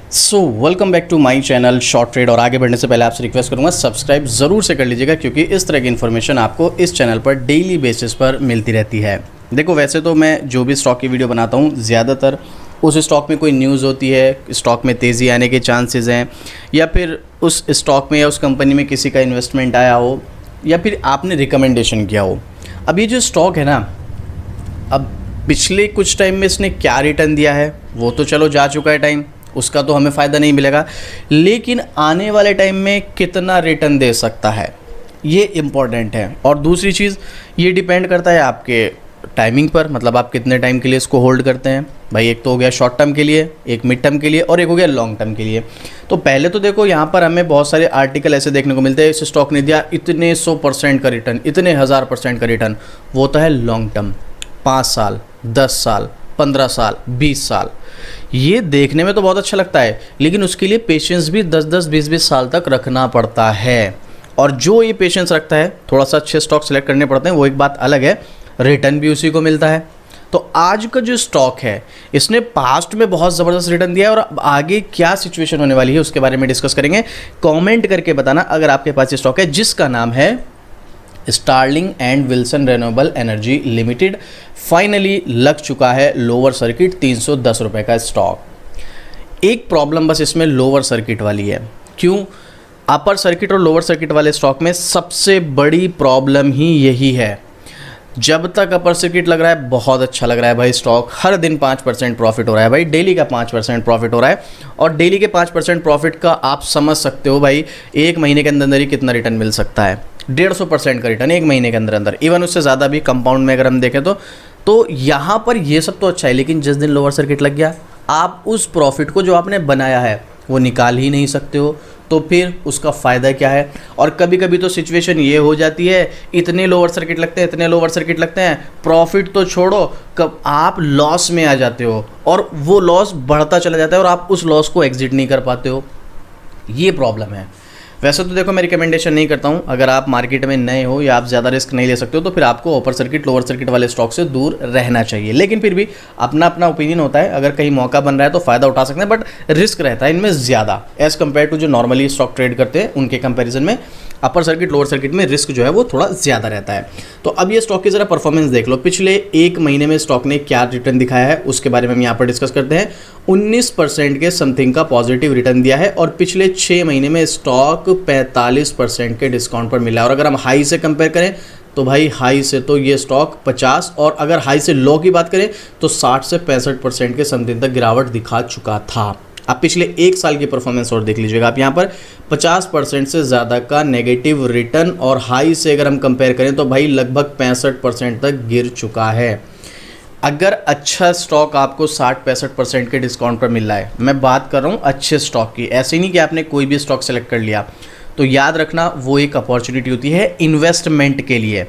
So welcome back to my channel short trade. और आगे बढ़ने से पहले आपसे रिक्वेस्ट करूंगा सब्सक्राइब ज़रूर से कर लीजिएगा, क्योंकि इस तरह की इन्फॉर्मेशन आपको इस चैनल पर डेली बेसिस पर मिलती रहती है। देखो, वैसे तो मैं जो भी स्टॉक की वीडियो बनाता हूं, ज़्यादातर उस स्टॉक में कोई न्यूज़ होती है, स्टॉक में तेज़ी आने के चांसेस हैं, या फिर उस स्टॉक में या उस कंपनी में किसी का इन्वेस्टमेंट आया हो, या फिर आपने रिकमेंडेशन किया हो। अब ये जो स्टॉक है ना, अब पिछले कुछ टाइम में इसने क्या रिटर्न दिया है वो तो चलो जा चुका है टाइम, उसका तो हमें फ़ायदा नहीं मिलेगा, लेकिन आने वाले टाइम में कितना रिटर्न दे सकता है ये इम्पॉर्टेंट है। और दूसरी चीज़, ये डिपेंड करता है आपके टाइमिंग पर, मतलब आप कितने टाइम के लिए इसको होल्ड करते हैं। भाई, एक तो हो गया शॉर्ट टर्म के लिए, एक मिड टर्म के लिए, और एक हो गया लॉन्ग टर्म के लिए। तो पहले तो देखो, यहाँ पर हमें बहुत सारे आर्टिकल ऐसे देखने को मिलते हैं, इस स्टॉक ने दिया इतने 100% का रिटर्न, इतने 1000% का रिटर्न। वो तो है लॉन्ग टर्म, 5 साल, 10 साल, 15 साल, 20 साल। ये देखने में तो बहुत अच्छा लगता है, लेकिन उसके लिए पेशेंस भी 10-10, 20-20 साल तक रखना पड़ता है। और जो ये पेशेंस रखता है, थोड़ा सा अच्छे स्टॉक सेलेक्ट करने पड़ते हैं, वो एक बात अलग है, रिटर्न भी उसी को मिलता है। तो आज का जो स्टॉक है, इसने पास्ट में बहुत ज़बरदस्त रिटर्न दिया है, और आगे क्या सिचुएशन होने वाली है उसके बारे में डिस्कस करेंगे। कमेंट करके बताना अगर आपके पास ये स्टॉक है, जिसका नाम है Sterling and Wilson renewable energy limited. Finally लग चुका है लोअर सर्किट, 310 रुपये का स्टॉक। एक प्रॉब्लम बस इसमें लोअर सर्किट वाली है। क्यों? अपर सर्किट और लोअर सर्किट वाले स्टॉक में सबसे बड़ी प्रॉब्लम ही यही है। जब तक अपर सर्किट लग रहा है बहुत अच्छा लग रहा है भाई, स्टॉक हर दिन 5% प्रॉफिट हो रहा है भाई, डेली का 5% प्रॉफिट हो रहा है। और डेली के 5% प्रॉफिट का आप समझ सकते हो भाई, एक महीने के अंदर अंदर ही कितना रिटर्न मिल सकता है। 150% का रिटर्न एक महीने के अंदर अंदर, इवन उससे ज़्यादा भी कंपाउंड में अगर हम देखें तो यहाँ पर ये सब तो अच्छा है, लेकिन जिस दिन लोअर सर्किट लग गया, आप उस प्रॉफिट को जो आपने बनाया है वो निकाल ही नहीं सकते हो। तो फिर उसका फ़ायदा क्या है? और कभी कभी तो सिचुएशन ये हो जाती है, इतने लोअर सर्किट लगते हैं, इतने लोअर सर्किट लगते हैं, प्रॉफिट तो छोड़ो, कब आप लॉस में आ जाते हो, और वो लॉस बढ़ता चला जाता है और आप उस लॉस को एग्जिट नहीं कर पाते हो। ये प्रॉब्लम है। वैसे तो देखो, मैं रिकमेंडेशन नहीं करता हूँ, अगर आप मार्केट में नए हो या आप ज़्यादा रिस्क नहीं ले सकते हो, तो फिर आपको अपर सर्किट लोअर सर्किट वाले स्टॉक से दूर रहना चाहिए। लेकिन फिर भी अपना अपना ओपिनियन होता है, अगर कहीं मौका बन रहा है तो फ़ायदा उठा सकते हैं, बट रिस्क रहता है इनमें ज़्यादा एज़ कम्पेयर टू जो नॉर्मली स्टॉक ट्रेड करते हैं उनके कंपेरिजन में। अपर सर्किट लोअर सर्किट में रिस्क जो है वो थोड़ा ज़्यादा रहता है। तो अब ये स्टॉक की ज़रा परफॉर्मेंस देख लो, पिछले एक महीने में स्टॉक ने क्या रिटर्न दिखाया है उसके बारे में हम यहाँ पर डिस्कस करते हैं। 19% के समथिंग का पॉजिटिव रिटर्न दिया है, और पिछले 6 महीने में स्टॉक 45% के डिस्काउंट पर मिला है। और अगर हम हाई से कंपेयर करें तो भाई, हाई से तो ये स्टॉक 50, और अगर हाई से लो की बात करें तो 60 से 65% के समथिंग तक गिरावट दिखा चुका था। आप पिछले एक साल की परफॉर्मेंस और देख लीजिएगा, आप यहाँ पर 50% से ज़्यादा का नेगेटिव रिटर्न, और हाई से अगर हम कंपेयर करें तो भाई लगभग 65% तक गिर चुका है। अगर अच्छा स्टॉक आपको 60-65% के डिस्काउंट पर मिल रहा है, मैं बात कर रहा हूँ अच्छे स्टॉक की, ऐसे ही नहीं कि आपने कोई भी स्टॉक सेलेक्ट कर लिया, तो याद रखना वो एक अपॉर्चुनिटी होती है इन्वेस्टमेंट के लिए,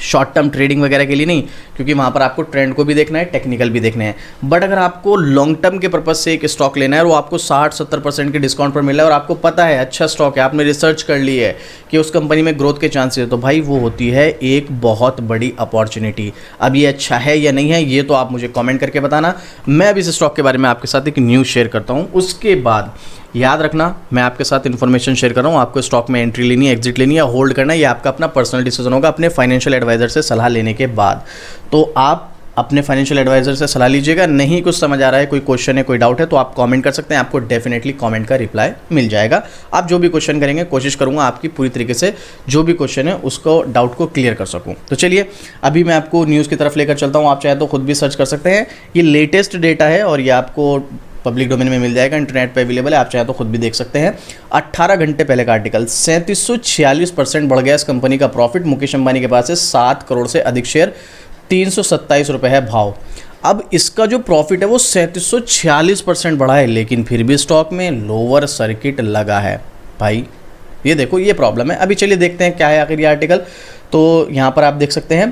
शॉर्ट टर्म ट्रेडिंग वगैरह के लिए नहीं, क्योंकि वहाँ पर आपको ट्रेंड को भी देखना है, टेक्निकल भी देखना है। बट अगर आपको लॉन्ग टर्म के पर्पज से एक स्टॉक लेना है और वो आपको 60-70% के डिस्काउंट पर मिला है, और आपको पता है अच्छा स्टॉक है, आपने रिसर्च कर ली है कि उस कंपनी में ग्रोथ के चांसेस है, तो भाई वो होती है एक बहुत बड़ी अपॉर्चुनिटी। अब ये अच्छा है या नहीं है, ये तो आप मुझे कॉमेंट करके बताना। मैं अब इस स्टॉक के बारे में आपके साथ एक न्यूज़ शेयर करता हूँ, उसके बाद याद रखना मैं आपके साथ इन्फॉर्मेशन शेयर कर रहा हूँ। आपको स्टॉक में एंट्री लेनी है, एग्जिट लेनी है, होल्ड करना है, ये आपका अपना पर्सनल डिसीजन होगा अपने फाइनेंशियल एडवाइजर से सलाह लेने के बाद। तो आप अपने फाइनेंशियल एडवाइजर से सलाह लीजिएगा। नहीं कुछ समझ आ रहा है, कोई क्वेश्चन है, कोई डाउट है, तो आप कमेंट कर सकते हैं, आपको डेफिनेटली कमेंट का रिप्लाई मिल जाएगा। आप जो भी क्वेश्चन करेंगे, कोशिश करूंगा आपकी पूरी तरीके से जो भी क्वेश्चन है उसको डाउट को क्लियर कर सकूं। तो चलिए अभी मैं आपको न्यूज़ की तरफ लेकर चलता हूँ। आप चाहे तो खुद भी सर्च कर सकते हैं, ये लेटेस्ट डेटा है और ये आपको पब्लिक डोमेन में मिल जाएगा, इंटरनेट पे अवेलेबल है, आप चाहे तो खुद भी देख सकते हैं। 18 घंटे पहले का आर्टिकल, 3746% बढ़ गया इस कंपनी का प्रॉफिट। मुकेश अंबानी के पास है 7 करोड़ से अधिक शेयर, 327 रुपये है भाव। अब इसका जो प्रॉफिट है वो 3746% बढ़ा है, लेकिन फिर भी स्टॉक में लोअर सर्किट लगा है भाई। ये देखो, ये प्रॉब्लम है। अभी चलिए देखते हैं क्या है आखिर ये आर्टिकल। तो यहाँ पर आप देख सकते हैं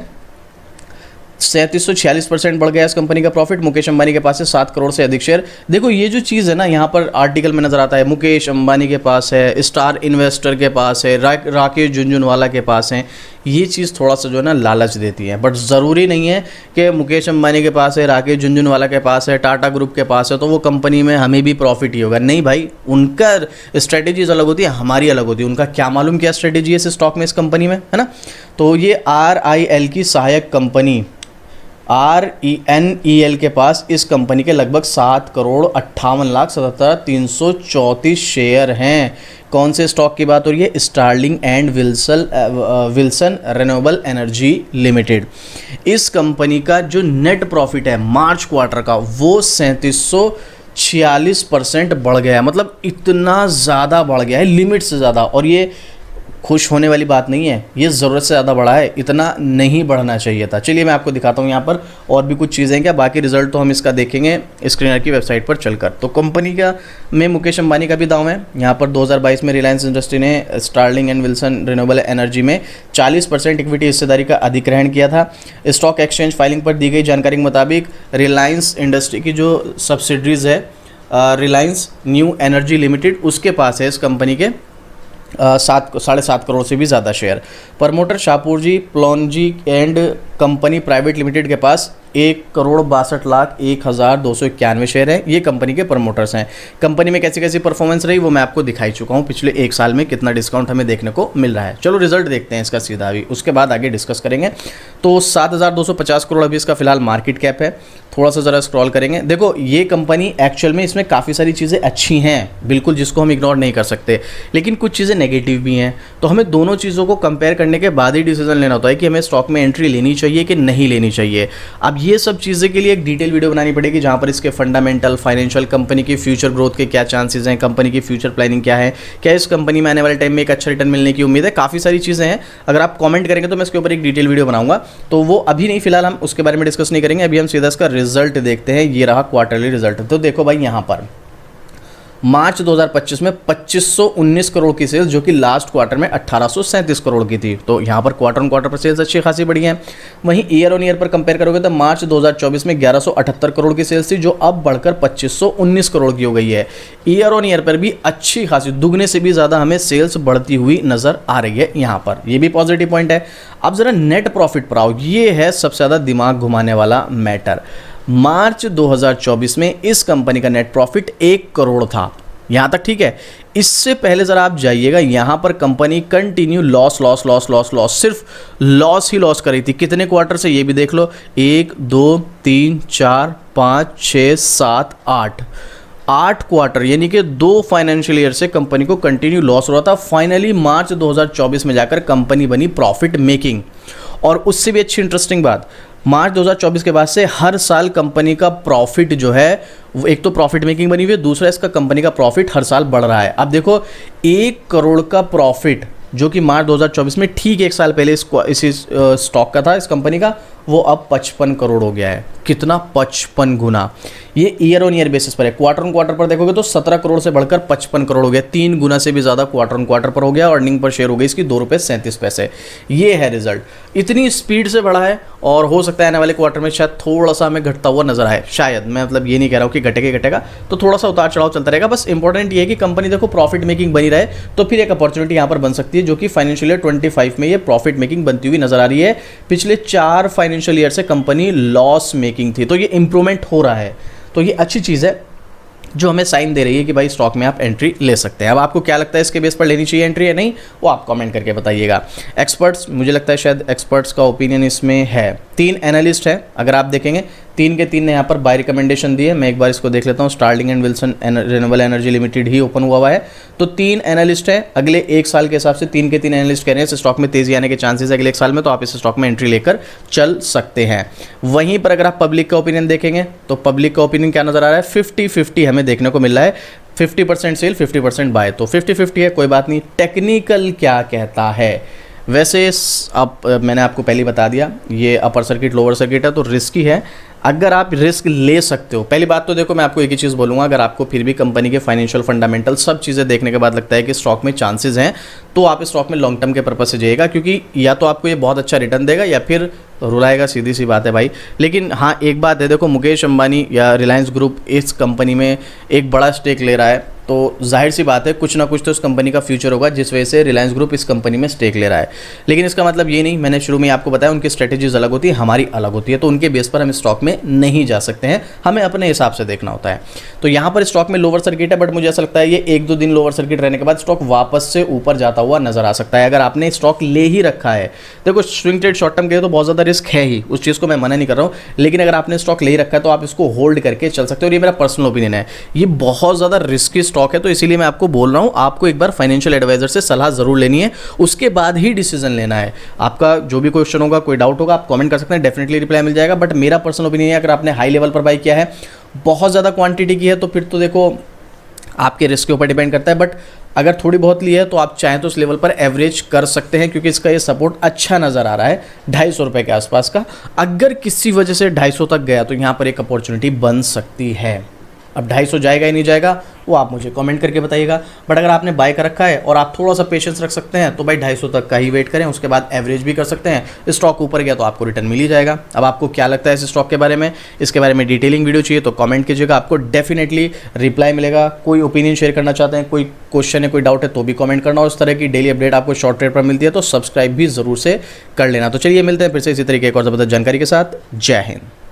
3746% बढ़ गया इस कंपनी का प्रॉफिट। मुकेश अंबानी के पास है 7 करोड़ से अधिक शेयर। देखो ये जो चीज़ है ना, यहाँ पर आर्टिकल में नजर आता है मुकेश अंबानी के पास है, स्टार इन्वेस्टर के पास है, राकेश झुनझुनवाला के पास है। ये चीज़ थोड़ा सा जो है ना लालच देती है, बट ज़रूरी नहीं है कि मुकेश अंबानी के पास है, राकेश झुनझुनवाला के पास है, टाटा ग्रुप के पास है तो वो कंपनी में हमें भी प्रॉफिट ही होगा। नहीं भाई, उनका स्ट्रेटेजीज अलग होती है, हमारी अलग होती है। उनका क्या मालूम क्या स्ट्रेटेजी है इस स्टॉक में, इस कंपनी में, है ना। तो ये RIL की सहायक कंपनी RENEL के पास इस कंपनी के लगभग 7,58,77,334 शेयर हैं। कौन से स्टॉक की बात हो रही है? Sterling and Wilson renewable energy limited. इस कंपनी का जो नेट प्रॉफिट है मार्च क्वार्टर का वो 3746% बढ़ गया है। मतलब इतना ज़्यादा बढ़ गया है, लिमिट से ज़्यादा। और ये खुश होने वाली बात नहीं है, ये ज़रूरत से ज़्यादा बढ़ा है, इतना नहीं बढ़ना चाहिए था। चलिए मैं आपको दिखाता हूँ यहाँ पर और भी कुछ चीज़ें क्या, बाकी रिजल्ट तो हम इसका देखेंगे स्क्रीनर की वेबसाइट पर चलकर। तो कंपनी का में मुकेश अंबानी का भी दाव है। यहाँ पर 2022 में रिलायंस इंडस्ट्री ने Sterling and Wilson renewable energy में 40% इक्विटी हिस्सेदारी का अधिग्रहण किया था। स्टॉक एक्सचेंज फाइलिंग पर दी गई जानकारी के मुताबिक रिलायंस इंडस्ट्री की जो सब्सिडरीज है रिलायंस न्यू एनर्जी लिमिटेड, उसके पास है इस कंपनी के 7.5 करोड़ से भी ज़्यादा share. Promoter Shapoorji Pallonji and company private limited के पास 1,62,01,291 शेयर हैं। ये कंपनी के प्रमोटर्स हैं। कंपनी में कैसी कैसी परफॉर्मेंस रही वो मैं आपको दिखाई चुका हूँ, पिछले 1 साल में कितना डिस्काउंट हमें देखने को मिल रहा है। चलो रिजल्ट देखते हैं इसका सीधा भी, उसके बाद आगे डिस्कस करेंगे। तो 7,250 करोड़ अभी इसका फिलहाल मार्केट कैप है। थोड़ा सा ज़रा स्क्रॉल करेंगे, देखो ये कंपनी एक्चुअल में इसमें काफ़ी सारी चीज़ें अच्छी हैं बिल्कुल, जिसको हम इग्नोर नहीं कर सकते, लेकिन कुछ चीज़ें नेगेटिव भी हैं। तो हमें दोनों चीज़ों को कंपेयर करने के बाद ही डिसीजन लेना होता है कि हमें स्टॉक में एंट्री लेनी चाहिए कि नहीं लेनी चाहिए। अब ये सब चीज़ें के लिए एक डिटेल वीडियो बनानी पड़ेगी जहाँ पर इसके फंडामेंटल, फाइनेंशियल, कंपनी की फ्यूचर ग्रोथ के क्या चांसेस हैं, कंपनी की फ्यूचर प्लानिंग क्या है, क्या इस कंपनी में आने वाले टाइम में एक अच्छा रिटर्न मिलने की उम्मीद है, काफ़ी सारी चीज़ें हैं। अगर आप कमेंट करेंगे तो मैं इसके ऊपर एक डिटेल वीडियो बनाऊंगा, तो वो अभी नहीं, फिलहाल हम उसके बारे में डिस्कस नहीं करेंगे। अभी हम सीधा इसका रिजल्ट देखते हैं। ये रहा क्वार्टरली रिजल्ट। तो देखो भाई यहाँ पर मार्च 2025 में 2519 करोड़ की सेल्स, जो कि लास्ट क्वार्टर में 1837 करोड़ की थी। तो यहाँ पर क्वार्टर ऑन क्वार्टर पर सेल्स अच्छी खासी बढ़ी हैं। वहीं ईयर ऑन ईयर पर कंपेयर करोगे तो मार्च 2024 में 1178 करोड़ की सेल्स थी, जो अब बढ़कर 2519 करोड़ की हो गई है। ईयर ऑन ईयर पर भी अच्छी खासी, दुगने से भी ज़्यादा हमें सेल्स बढ़ती हुई नजर आ रही है यहाँ पर, ये भी पॉजिटिव पॉइंट है। अब ज़रा नेट प्रॉफिट पर आओ, ये है सबसे ज़्यादा दिमाग घुमाने वाला मैटर। मार्च 2024 में इस कंपनी का नेट प्रॉफिट 1 करोड़ था, यहाँ तक ठीक है। इससे पहले ज़रा आप जाइएगा, यहाँ पर कंपनी कंटिन्यू लॉस, सिर्फ लॉस ही लॉस कर रही थी। कितने क्वार्टर से ये भी देख लो, 1 2 3 4 5 6 7 8 क्वार्टर, यानी कि 2 फाइनेंशियल ईयर से कंपनी को कंटिन्यू लॉस हो रहा था। फाइनली मार्च 2024 में जाकर कंपनी बनी प्रॉफिट मेकिंग। और उससे भी अच्छी इंटरेस्टिंग बात, मार्च 2024 के बाद से हर साल कंपनी का प्रॉफिट जो है, वो एक तो प्रॉफिट मेकिंग बनी हुई है, दूसरा इसका कंपनी का प्रॉफिट हर साल बढ़ रहा है। अब देखो 1 करोड़ का प्रॉफिट जो कि मार्च 2024 में ठीक 1 साल पहले इसी स्टॉक का था, इस कंपनी का, वो अब 55 करोड़ हो गया है। कितना? 55 गुना। ये ईयर ऑन ईयर बेसिस पर है। क्वार्टर ऑन क्वार्टर पर देखोगे तो 17 करोड़ से बढ़कर 55 करोड़ हो गया, 3 गुना से भी ज़्यादा क्वार्टर ऑन क्वार्टर पर हो गया। अर्निंग पर शेयर हो गई इसकी ₹2.37। ये है रिजल्ट, इतनी स्पीड से बढ़ा है। और हो सकता है आने वाले क्वार्टर में शायद थोड़ा सा हमें घटता हुआ नजर आए, शायद, मैं मतलब ये नहीं कह रहा हूँ कि घटेगा, तो थोड़ा सा उतार चढ़ाव चलता रहेगा। बस इंपॉर्टेंट ये है कि कंपनी देखो प्रॉफिट मेकिंग बनी रहे, तो फिर एक अपॉर्चुनिटी यहाँ पर बन सकती है, जो कि फाइनेंशियल ईयर 25 में ये प्रॉफिट मेकिंग बनती हुई नजर आ रही है। पिछले 4 फाइनेंशियल ईयर से कंपनी लॉस मेकिंग थी, तो ये इंप्रूवमेंट हो रहा है, तो ये अच्छी चीज़ है जो हमें साइन दे रही है कि भाई स्टॉक में आप एंट्री ले सकते हैं। अब आपको क्या लगता है, इसके बेस पर लेनी चाहिए एंट्री या नहीं, वो आप कमेंट करके बताइएगा। एक्सपर्ट्स, मुझे लगता है शायद एक्सपर्ट्स का ओपिनियन इसमें है। 3 एनालिस्ट है, अगर आप देखेंगे 3 के 3 ने यहाँ पर बाय रिकमेंडेशन दी है। मैं एक बार इसको देख लेता हूँ, Sterling and Wilson renewable energy limited ही ओपन हुआ है। तो 3 एनालिस्ट है, अगले 1 साल के हिसाब से 3 के 3 एनालिस्ट कह रहे हैं इस स्टॉक में तेजी आने के चांसेस है अगले 1 साल में, तो आप इस स्टॉक में एंट्री लेकर चल सकते हैं। वहीं पर अगर आप पब्लिक का ओपिनियन देखेंगे तो पब्लिक का ओपिनियन क्या नजर आ रहा है, 50-50 हमें देखने को मिल रहा है। 50% सेल, 50% बाय, तो 50-50 है, कोई बात नहीं। टेक्निकल क्या कहता है, वैसे मैंने आपको पहले ही बता दिया, ये अपर सर्किट लोअर सर्किट है तो रिस्की है। अगर आप रिस्क ले सकते हो, पहली बात तो देखो मैं आपको एक ही चीज़ बोलूँगा, अगर आपको फिर भी कंपनी के फाइनेंशियल फंडामेंटल सब चीज़ें देखने के बाद लगता है कि स्टॉक में चांसेस हैं, तो आप इस स्टॉक में लॉन्ग टर्म के पर्पज से जाइएगा, क्योंकि या तो आपको ये बहुत अच्छा रिटर्न देगा या फिर रुलाएगा, सीधी सी बात है भाई। लेकिन हाँ एक बात है, देखो मुकेश अंबानी या रिलायंस ग्रुप इस कंपनी में एक बड़ा स्टेक ले रहा है, तो जाहिर सी बात है कुछ ना कुछ तो इस कंपनी का फ्यूचर होगा, जिस वजह से रिलायंस ग्रुप इस कंपनी में स्टेक ले रहा है। लेकिन इसका मतलब ये नहीं, मैंने शुरू में आपको बताया उनकी स्ट्रेटेजीज अलग होती है, हमारी अलग होती है, तो उनके बेस पर हम स्टॉक में नहीं जा सकते हैं, हमें अपने हिसाब से देखना होता है। तो यहाँ पर स्टॉक में लोअर सर्किट है, बट मुझे ऐसा लगता है ये 1-2 दिन लोअर सर्किट रहने के बाद स्टॉक वापस से ऊपर जाता हुआ नजर आ सकता है, अगर आपने स्टॉक ले ही रखा है। देखो स्विंग ट्रेड शॉर्ट टर्म के तो बहुत ज़्यादा रिस्क है ही, उस चीज़ को मैं मना नहीं कर रहा हूँ, लेकिन अगर आपने स्टॉक ले ही रखा है तो आप इसको होल्ड करके चल सकते हो, और ये मेरा पर्सनल ओपिनियन है। ये बहुत ज़्यादा रिस्की स्टॉक है, तो इसीलिए मैं आपको बोल रहा हूं, आपको एक बार फाइनेंशियल एडवाइजर से सलाह जरूर लेनी है, उसके बाद ही डिसीजन लेना है। आपका जो भी क्वेश्चन होगा, कोई डाउट होगा, आप कमेंट कर सकते हैं, डेफिनेटली रिप्लाई मिल जाएगा। बट मेरा पर्सनल ओपिनियन है, अगर आपने हाई लेवल पर बाई किया है, बहुत ज़्यादा क्वांटिटी की है, तो फिर तो देखो आपके रिस्क के ऊपर डिपेंड करता है। बट अगर थोड़ी बहुत ली है तो आप चाहें तो उस लेवल पर एवरेज कर सकते हैं, क्योंकि इसका ये सपोर्ट अच्छा नज़र आ रहा है 250 रुपये के आसपास का। अगर किसी वजह से 250 तक गया तो यहाँ पर एक अपॉर्चुनिटी बन सकती है। अब 250 जाएगा ही नहीं जाएगा वो आप मुझे कमेंट करके बताइएगा। बट अगर आपने बाय कर रखा है और आप थोड़ा सा पेशेंस रख सकते हैं तो भाई 250 तक का ही वेट करें, उसके बाद एवरेज भी कर सकते हैं। स्टॉक ऊपर गया तो आपको रिटर्न मिल ही जाएगा। अब आपको क्या लगता है इस स्टॉक के बारे में, इसके बारे में डिटेलिंग वीडियो चाहिए तो कमेंट कीजिएगा, आपको डेफिनेटली रिप्लाई मिलेगा। कोई ओपिनियन शेयर करना चाहते हैं, कोई क्वेश्चन है, कोई डाउट है तो भी कमेंट करना। और इस तरह की डेली अपडेट आपको शॉर्ट ट्रेड पर मिलती है तो सब्सक्राइब भी जरूर से कर लेना। तो चलिए मिलते हैं फिर से इसी तरीके एक और ज़बरदस्त जानकारी के साथ। जय हिंद।